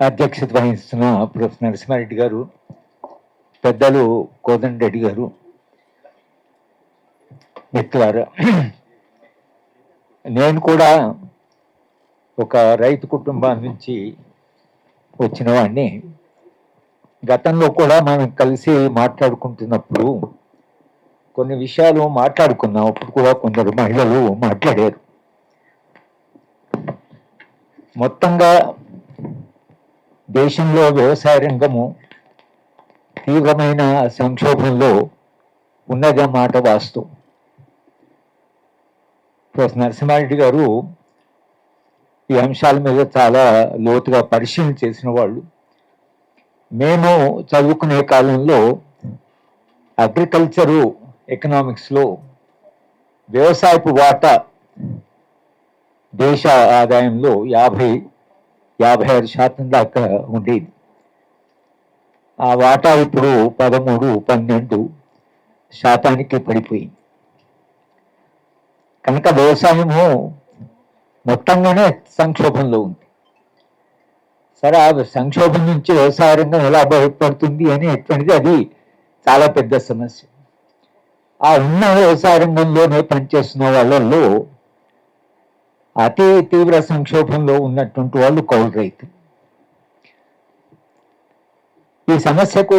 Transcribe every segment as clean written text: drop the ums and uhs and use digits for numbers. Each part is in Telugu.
అధ్యక్షత వహిస్తున్న ప్రొఫెసర్ నరసింహారెడ్డి గారు, పెద్దలు కోదండరెడ్డి గారు, మిత్రులారా, నేను కూడా ఒక రైతు కుటుంబం నుంచి వచ్చిన వాడిని. గతంలో కూడా మనం కలిసి మాట్లాడుకుంటున్నప్పుడు కొన్ని విషయాలు మాట్లాడుకున్నాం. అప్పుడు కూడా కొందరు మహిళలు మాట్లాడారు. మొత్తంగా దేశంలో వ్యవసాయ రంగము తీవ్రమైన సంక్షోభంలో ఉన్నదన్నమాట వాస్తవం. ప్రొఫెసర్ నరసింహారెడ్డి గారు ఈ అంశాల మీద చాలా లోతుగా పరిశీలన చేసిన వాళ్ళు. మేము చదువుకునే కాలంలో అగ్రికల్చరు ఎకనామిక్స్లో వ్యవసాయపు వాటా దేశ ఆదాయంలో 56% దాకా ఉండేది. ఆ వాటా ఇప్పుడు 13-12% పడిపోయింది. కనుక వ్యవసాయము మొత్తంగానే సంక్షోభంలో ఉంది. సరే, ఆ సంక్షోభం నుంచి వ్యవసాయ రంగం ఎలా బయటపడుతుంది అనేటువంటిది అది చాలా పెద్ద సమస్య. ఆ ఉన్న వ్యవసాయ రంగంలోనే పనిచేస్తున్న వాళ్ళల్లో అతి తీవ్ర సంక్షోభంలో ఉన్నటువంటి వాళ్ళు కౌలు రైతులు. ఈ సమస్యకు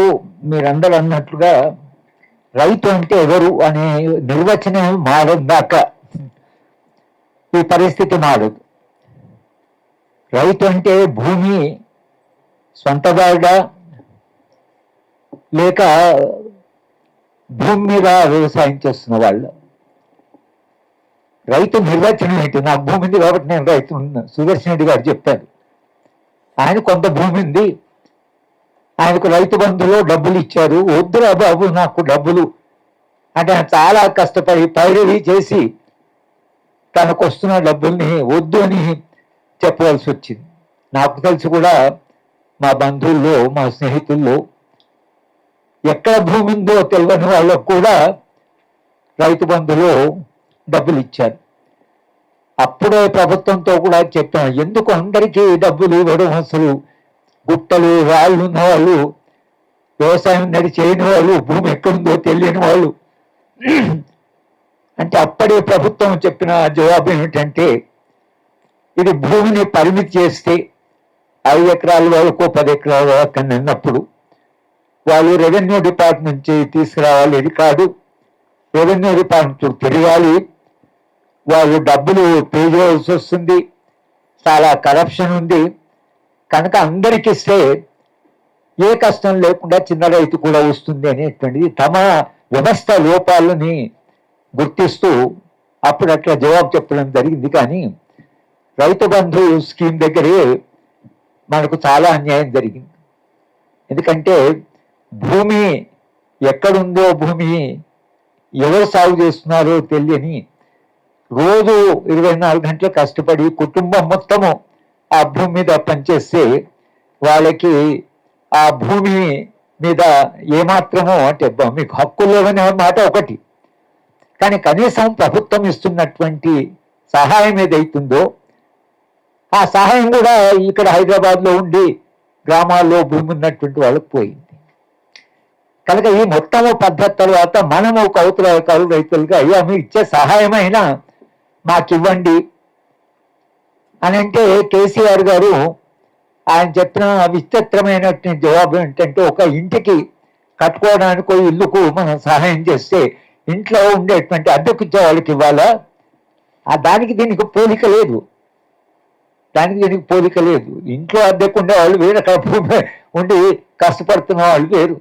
మీరందరూ అన్నట్లుగా రైతు అంటే ఎవరు అనే నిర్వచనం మారదాకా ఈ పరిస్థితి మారదు. రైతు అంటే భూమి సొంతదారుడా లేక భూమి మీద వ్యవసాయం చేస్తున్న వాళ్ళు. రైతు నిర్వచనం ఏంటి? నాకు భూమి ఉంది కాబట్టి నేను రైతు. సుదర్శన్ రెడ్డి గారు చెప్పారు, ఆయన కొంత భూమి ఉంది, ఆయనకు రైతు బంధులో డబ్బులు ఇచ్చారు. వద్దురా బాబు నాకు డబ్బులు అంటే ఆయన చాలా కష్టపడి పైరవి చేసి తనకు వస్తున్న డబ్బుల్ని వద్దు అని చెప్పవలసి వచ్చింది. నాకు తెలిసి కూడా మా బంధువుల్లో, మా స్నేహితుల్లో ఎక్కడ భూమి ఉందో తెలియని వాళ్ళకు కూడా రైతు బంధులో డబ్బులు ఇచ్చారు. అప్పుడే ప్రభుత్వంతో కూడా చెప్పాను, ఎందుకు అందరికీ డబ్బులు ఇవ్వడం, అసలు గుట్టలు రాళ్ళు ఉన్న వాళ్ళు, వ్యవసాయం చేయని వాళ్ళు, భూమి ఎక్కడుందో తెలియని వాళ్ళు అంటే అప్పుడే ప్రభుత్వం చెప్పిన జవాబు ఏమిటంటే, ఇది భూమిని పరిమితి చేస్తే 5 ఎకరాల వరకు 10 ఎకరాల వరకు అని అన్నప్పుడు వాళ్ళు రెవెన్యూ డిపార్ట్మెంట్ నుంచి తీసుకురావాలి. ఇది కాదు, రెవెన్యూ డిపార్ట్మెంట్ తిరగాలి, వాళ్ళు డబ్బులు పే చేయవలసి వస్తుంది, చాలా కరప్షన్ ఉంది. కనుక అందరికి ఇస్తే ఏ కష్టం లేకుండా చిన్న రైతు కూడా వస్తుంది అనేటువంటిది తమ వ్యవస్థ లోపాలని గుర్తిస్తూ అప్పుడు అట్లా జవాబు చెప్పడం జరిగింది. కానీ రైతు బంధు స్కీమ్ దగ్గరే మనకు చాలా అన్యాయం జరిగింది. ఎందుకంటే భూమి ఎక్కడుందో, భూమి ఎవరు సాగు చేస్తున్నారో తెలియని, రోజు 24 గంటలు కష్టపడి కుటుంబం మొత్తము ఆ భూమి మీద పనిచేస్తే వాళ్ళకి ఆ భూమి మీద ఏమాత్రమో అంటే మీకు హక్కులు లేవనే మాట ఒకటి, కానీ కనీసం ప్రభుత్వం ఇస్తున్నటువంటి సహాయం ఏదైతుందో ఆ సహాయం కూడా ఇక్కడ హైదరాబాద్లో ఉండి గ్రామాల్లో భూమి ఉన్నటువంటి వాళ్ళకి పోయింది. కనుక ఈ మొత్తము పద్ధతి తర్వాత మనము కౌలు రైతులుగా అయ్యా మీరు ఇచ్చే సహాయం అయినా మాకు ఇవ్వండి అని అంటే కేసీఆర్ గారు ఆయన చెప్పిన విచిత్రమైనటువంటి జవాబు ఏంటంటే, ఒక ఇంటికి కట్టుకోవడానికో ఇల్లుకు మనం సహాయం చేస్తే ఇంట్లో ఉండేటువంటి అద్దెకిచ్చే వాళ్ళకి ఇవ్వాలా? దానికి దీనికి పోలిక లేదు. ఇంట్లో అద్దెకు ఉండే వాళ్ళు వేరు, అక్కడ భూమి ఉండి కష్టపడుతున్న వాళ్ళు వేరు.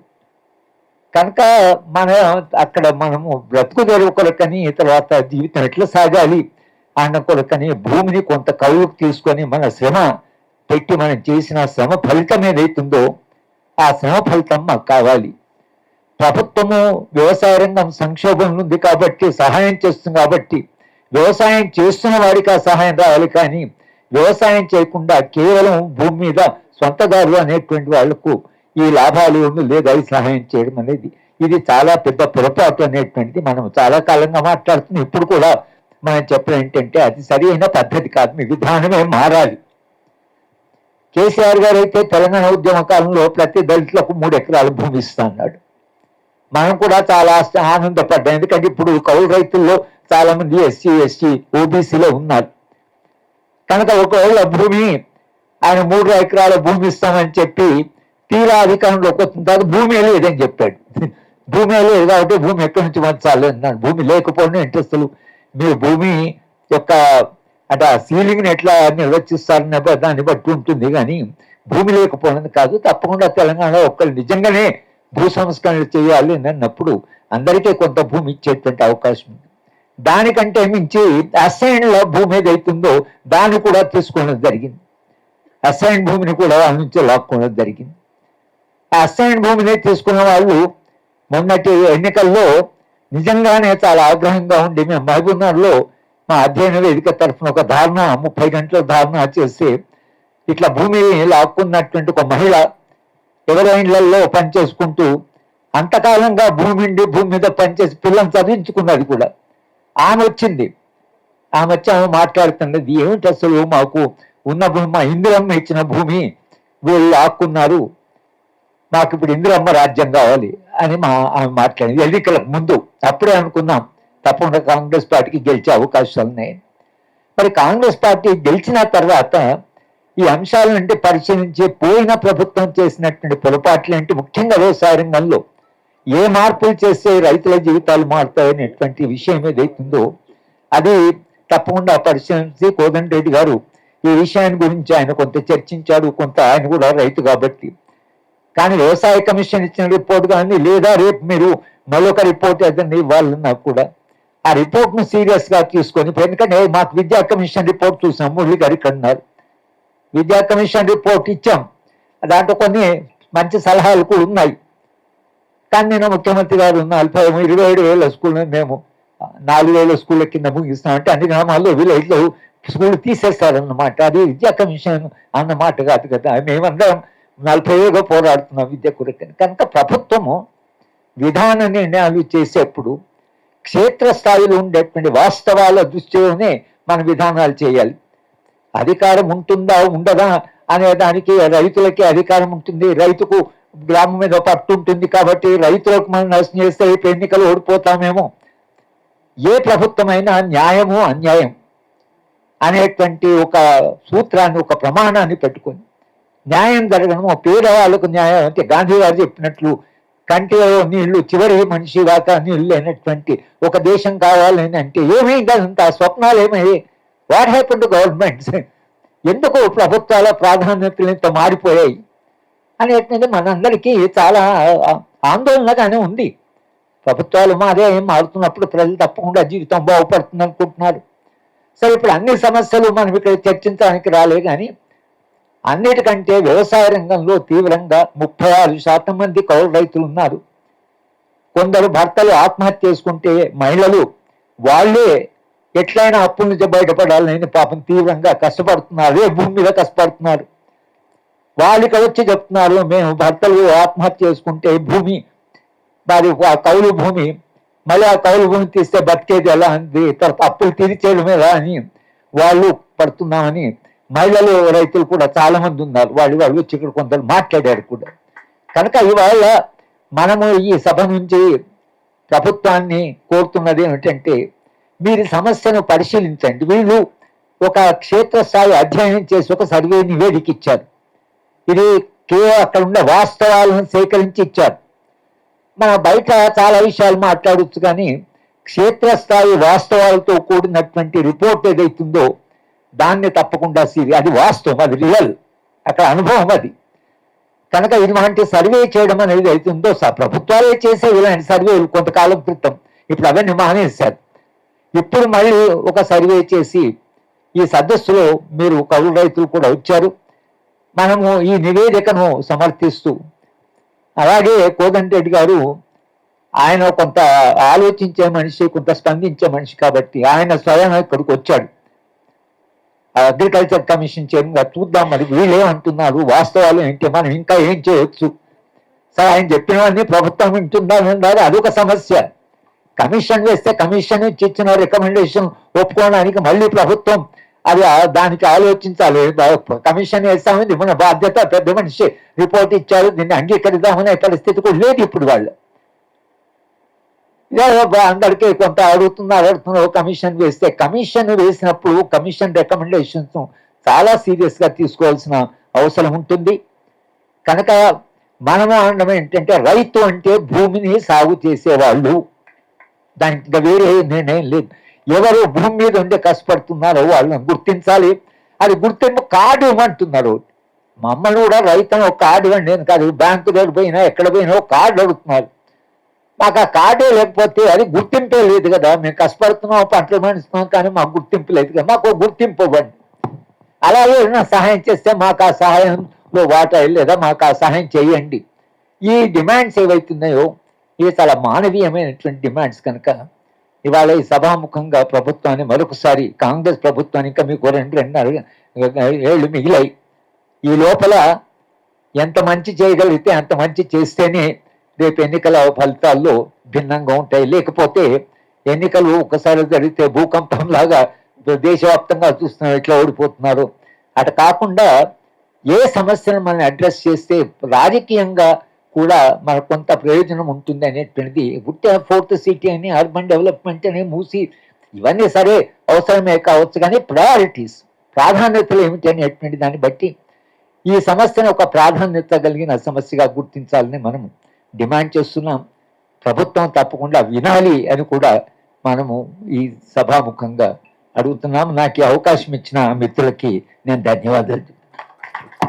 కనుక అక్కడ మనము బ్రతుకు తెరువు కొరకని, తర్వాత జీవితం ఎట్లా సాగాలి అన్న కొరకని భూమిని కొంత కౌలుకు తీసుకొని మన శ్రమ పెట్టి మనం చేసిన శ్రమ ఫలితం ఏదైతుందో ఆ శ్రమ ఫలితం మాకు కావాలి. ప్రభుత్వము వ్యవసాయ రంగం సంక్షోభం ఉంది కాబట్టి సహాయం చేస్తుంది, కాబట్టి వ్యవసాయం చేస్తున్న వారికి ఆ సహాయం రావాలి. కానీ వ్యవసాయం చేయకుండా కేవలం భూమి మీద సొంతదారులు అనేటువంటి వాళ్లకు ఈ లాభాలు లేదా ఈ సహాయం చేయడం అనేది ఇది చాలా పెద్ద పొరపాటు అనేటువంటిది మనం చాలా కాలంగా మాట్లాడుతున్నాం. ఇప్పుడు కూడా మనం చెప్పడం ఏంటంటే అది సరైన పద్ధతి కాదు, మీ విధానమే మారాలి. కేసీఆర్ గారు అయితే తెలంగాణ ఉద్యమ కాలంలో ప్రతి దళితులకు 3 ఎకరాల భూమి ఇస్తా అన్నాడు. మనం కూడా చాలా ఆనందపడ్డాం. ఎందుకంటే ఇప్పుడు కౌలు రైతుల్లో చాలా మంది ఎస్సీ, ఎస్టీ, ఓబీసీలో ఉన్నారు. కనుక ఒకవేళ భూమి ఆయన 3 ఎకరాల భూమి ఇస్తామని చెప్పి తీరా అధికారంలోకి వచ్చిన తర్వాత భూమి లేదని చెప్పాడు. భూమి లేదు కాబట్టి భూమి ఎక్కడి నుంచి పంచాలి అన్నాడు. భూమి లేకపోయినా ఇంట్రెస్టులు మీరు భూమి యొక్క అంటే ఆ సీలింగ్ని ఎట్లా నిర్వచిస్తారనే దాన్ని బట్టి ఉంటుంది, కానీ భూమి లేకపోయినది కాదు. తప్పకుండా తెలంగాణ ఒక్కరు నిజంగానే భూ సంస్కరణ చేయాలి అన్నప్పుడు అందరికీ కొంత భూమి ఇచ్చేటువంటి అవకాశం ఉంది. దానికంటే మించి అసైన్ల భూమి ఏదైతుందో దాన్ని కూడా తీసుకోవడం జరిగింది. అసైన్ భూమిని కూడా వాళ్ళ నుంచి లాక్కోవడం జరిగింది. ఆ అసైన్ భూమిని తీసుకున్న వాళ్ళు మొన్నటి ఎన్నికల్లో నిజంగానే చాలా ఆగ్రహంగా ఉండి మేము మహబూబ్నగర్లో మా అధ్యయన వేదిక తరఫున ఒక ధారణ 30 గంటల ధారణ చేసి ఇట్లా భూమిని లాక్కున్నటువంటి ఒక మహిళ ఎవరో ఇళ్లలో పనిచేసుకుంటూ అంతకాలంగా భూమి మీద పనిచేసి పిల్లల్ని చదివించుకున్నది కూడా ఆమె వచ్చింది. ఆమె వచ్చి ఆమె మాట్లాడుతున్నది, ఏమిటి అసలు మాకు ఉన్న భూమి మా ఇందిరమ్మ ఇచ్చిన భూమి వీళ్ళు ఆక్కున్నారు, మాకు ఇప్పుడు ఇందిరమ్మ రాజ్యం కావాలి అని ఆమె మాట్లాడింది ఎన్నికలకు ముందు. అప్పుడే అనుకున్నాం తప్పకుండా కాంగ్రెస్ పార్టీకి గెలిచే అవకాశాలు ఉన్నాయి. మరి కాంగ్రెస్ పార్టీ గెలిచిన తర్వాత ఈ అంశాలంటే పరిశీలించి పోయిన ప్రభుత్వం చేసినటువంటి పొరపాట్లు అంటే ముఖ్యంగా వ్యవసాయ రంగంలో ఏ మార్పులు చేస్తే రైతుల జీవితాలు మారుతాయనేటువంటి విషయం ఏదైతుందో అది తప్పకుండా పరిశీలించి కోదండరెడ్డి గారు ఈ విషయాన్ని గురించి ఆయన కొంత చర్చించాడు. కొంత ఆయన కూడా రైతు కాబట్టి. కానీ వ్యవసాయ కమిషన్ ఇచ్చిన రిపోర్ట్ కానీ లేదా రేపు మీరు మరొక రిపోర్ట్ ఏదైనా ఇవ్వాలన్నా కూడా ఆ రిపోర్ట్ను సీరియస్గా తీసుకొని, ఎందుకంటే మాకు విద్యా కమిషన్ రిపోర్ట్ చూసాం, మురళి గారు ఇక్కడ ఉన్నారు. విద్యా కమిషన్ రిపోర్ట్ ఇచ్చాం, దాంట్లో కొన్ని మంచి సలహాలు కూడా ఉన్నాయి. కానీ నేను ముఖ్యమంత్రి గారు 27,000 స్కూల్ మేము 4,000 స్కూళ్ళ కింద ముగిస్తామంటే అన్ని గ్రామాల్లో విలేజ్లో స్కూల్ తీసేస్తారన్నమాట. అది విద్యా కమిషన్ అన్నమాట కాదు కదా. మేమందరం 40 పోరాడుతున్నాం విద్య కొరకు. కనుక ప్రభుత్వము విధాన నిర్ణయాలు చేసేప్పుడు క్షేత్రస్థాయిలో ఉండేటువంటి వాస్తవాల దృష్టిలోనే మన విధానాలు చేయాలి. అధికారం ఉంటుందా ఉండదా అనే దానికి రైతులకి అధికారం ఉంటుంది, రైతుకు గ్రామం మీద పట్టు ఉంటుంది. కాబట్టి రైతులకు మనం నష్టం చేస్తే రేపు ఎన్నికలు ఓడిపోతామేమో. ఏ ప్రభుత్వమైనా న్యాయము అన్యాయం అనేటువంటి ఒక సూత్రాన్ని ఒక ప్రమాణాన్ని పెట్టుకొని న్యాయం జరగడము, పేదవాళ్ళకు న్యాయం అంటే గాంధీ గారు చెప్పినట్లు కంటిలో నీళ్లు చివరి మనిషి దాకా నీళ్ళు లేనటువంటి ఒక దేశం కావాలని అంటే ఏమైందంత స్వప్నాలు ఏమయ్యాయి? What happen to governments? ఎందుకు ప్రభుత్వాల ప్రాధాన్యతలు ఇంత మారిపోయాయి అనేటువంటి మనందరికీ చాలా ఆందోళనగానే ఉంది. ప్రభుత్వాలు మాదే మారుతున్నప్పుడు ప్రజలు తప్పకుండా జీవితం బాగుపడుతుంది అనుకుంటున్నారు. సరే, ఇప్పుడు అన్ని సమస్యలు మనం ఇక్కడ చర్చించడానికి రాలే, కానీ అన్నిటికంటే వ్యవసాయ రంగంలో తీవ్రంగా 36% మంది కౌలు రైతులు ఉన్నారు. కొందరు భర్తలు ఆత్మహత్య చేసుకుంటే మహిళలు వాళ్ళే ఎట్లయినా అప్పుల నుంచి బయటపడాలని పాపం తీవ్రంగా కష్టపడుతున్నారు, అదే భూమి మీద కష్టపడుతున్నారు. వాళ్ళకి వచ్చి చెప్తున్నారు, మేము భర్తలు ఆత్మహత్య చేసుకుంటే భూమి మరి కౌలు భూమి, మళ్ళీ ఆ కౌలు భూమి తీస్తే బతికేది ఎలా అంది, తర్వాత అప్పులు తీర్చేయడం ఎలా అని వాళ్ళు పడుతున్నామని మహిళలు రైతులు కూడా చాలా మంది ఉన్నారు. వాళ్ళు వచ్చి ఇక్కడ కొందరు మాట్లాడారు కూడా. కనుక ఇవాళ మనము ఈ సభ నుంచి ప్రభుత్వాన్ని కోరుతున్నది ఏమిటంటే, మీరు సమస్యను పరిశీలించండి. వీళ్ళు ఒక క్షేత్రస్థాయి అధ్యయనం చేసి ఒక సర్వే నివేదిక ఇచ్చారు. ఇది కేవలం అక్కడ ఉన్న వాస్తవాలను సేకరించి ఇచ్చారు. మన బయట చాలా విషయాలు మాట్లాడవచ్చు, కానీ క్షేత్రస్థాయి వాస్తవాలతో కూడినటువంటి రిపోర్ట్ ఏదైతుందో దాన్ని తప్పకుండా అది వాస్తవం, అది రియల్, అక్కడ అనుభవం అది. కనుక ఇలాంటి సర్వే చేయడం అనేది అవుతుందో ప్రభుత్వాలే చేసే ఇలాంటి సర్వేలు కొంతకాలం క్రితం, ఇప్పుడు అవన్నీ మానేశారు. ఇప్పుడు మళ్ళీ ఒక సర్వే చేసి ఈ సదస్సులో మీరు కౌలు రైతులు కూడా వచ్చారు. మనము ఈ నివేదికను సమర్థిస్తూ, అలాగే కోదండరెడ్డి గారు ఆయన కొంత ఆలోచించే మనిషి, కొంత స్పందించే మనిషి కాబట్టి ఆయన స్వయం ఇక్కడికి వచ్చాడు. అగ్రికల్చర్ కమిషన్ చైర్మన్గా చూద్దాం మరి వీళ్ళేమంటున్నారు, వాస్తవాలు ఏంటి, మనం ఇంకా ఏం చేయొచ్చు. సరే, ఆయన చెప్పినవన్నీ ప్రభుత్వం వింటున్నారు, అదొక సమస్య. కమిషన్ వేస్తే కమిషన్ ఇచ్చిన రికమెండేషన్ ఒప్పుకోవడానికి మళ్ళీ ప్రభుత్వం అది దానికి ఆలోచించాలి. కమిషన్ వేస్తామని మన బాధ్యత, పెద్ద మనిషి రిపోర్ట్ ఇచ్చారు, దీన్ని అంగీకరిద్దామనే పరిస్థితి కూడా లేదు ఇప్పుడు వాళ్ళు. అందరికీ కొంత అడుగుతున్నారు కమిషన్ వేస్తే. కమిషన్ వేసినప్పుడు కమిషన్ రికమెండేషన్స్ చాలా సీరియస్ గా తీసుకోవాల్సిన అవసరం ఉంటుంది. కనుక మనము అనడం ఏంటంటే రైతు అంటే భూమిని సాగు చేసేవాళ్ళు, దానికి ఇంకా వేరే నిర్ణయం లేదు. ఎవరు భూమి మీద ఉండే కష్టపడుతున్నారో వాళ్ళని గుర్తించాలి. అది గుర్తింపు కార్డు ఇవ్వమంటున్నారు. మమ్మల్ని కూడా రైతు అని ఒక కార్డు ఇవ్వండి. నేను కాదు, బ్యాంకు దగ్గర పోయినా ఎక్కడ పోయినా ఒక కార్డు అడుగుతున్నారు. మాకు ఆ కార్డే లేకపోతే అది గుర్తింపే లేదు కదా. మేము కష్టపడుతున్నాం, పంటలు పండిస్తున్నాం, కానీ మాకు గుర్తింపు లేదు కదా. మాకు గుర్తింపు ఇవ్వండి. అలాగే సహాయం చేస్తే మాకు ఆ సహాయంలో వాటా లేదా మాకు ఆ సహాయం చేయండి. ఈ డిమాండ్స్ ఏవైతున్నాయో ఇవి చాలా మానవీయమైనటువంటి డిమాండ్స్. కనుక ఇవాళ ఈ సభాముఖంగా ప్రభుత్వాన్ని మరొకసారి, కాంగ్రెస్ ప్రభుత్వాన్ని, ఇంకా మీకు 2 ఏళ్ళు మిగిలాయి. ఈ లోపల ఎంత మంచి చేయగలిగితే అంత మంచి చేస్తేనే రేపు ఎన్నికల ఫలితాల్లో భిన్నంగా ఉంటాయి. లేకపోతే ఎన్నికలు ఒకసారి జరిగితే భూకంపం లాగా దేశవ్యాప్తంగా చూస్తున్నారు ఎట్లా ఓడిపోతున్నారు. అటు కాకుండా ఏ సమస్యను మనం అడ్రస్ చేస్తే రాజకీయంగా కూడా మనకు కొంత ప్రయోజనం ఉంటుంది అనేటువంటిది. ఉట్టి 4th సిటీ అని, అర్బన్ డెవలప్మెంట్ అని, మూసి ఇవన్నీ సరే అవసరమే కావచ్చు, కానీ ప్రయారిటీస్, ప్రాధాన్యతలు ఏమిటి అనేటువంటి దాన్ని బట్టి ఈ సమస్యను ఒక ప్రాధాన్యత కలిగిన సమస్యగా గుర్తించాలని మనం డిమాండ్ చేస్తున్నాం. ప్రభుత్వం తప్పకుండా వినాలి అని కూడా మనము ఈ సభాముఖంగా అడుగుతున్నాం. నాకు ఈ అవకాశం ఇచ్చిన మిత్రులకి నేను ధన్యవాదాలు.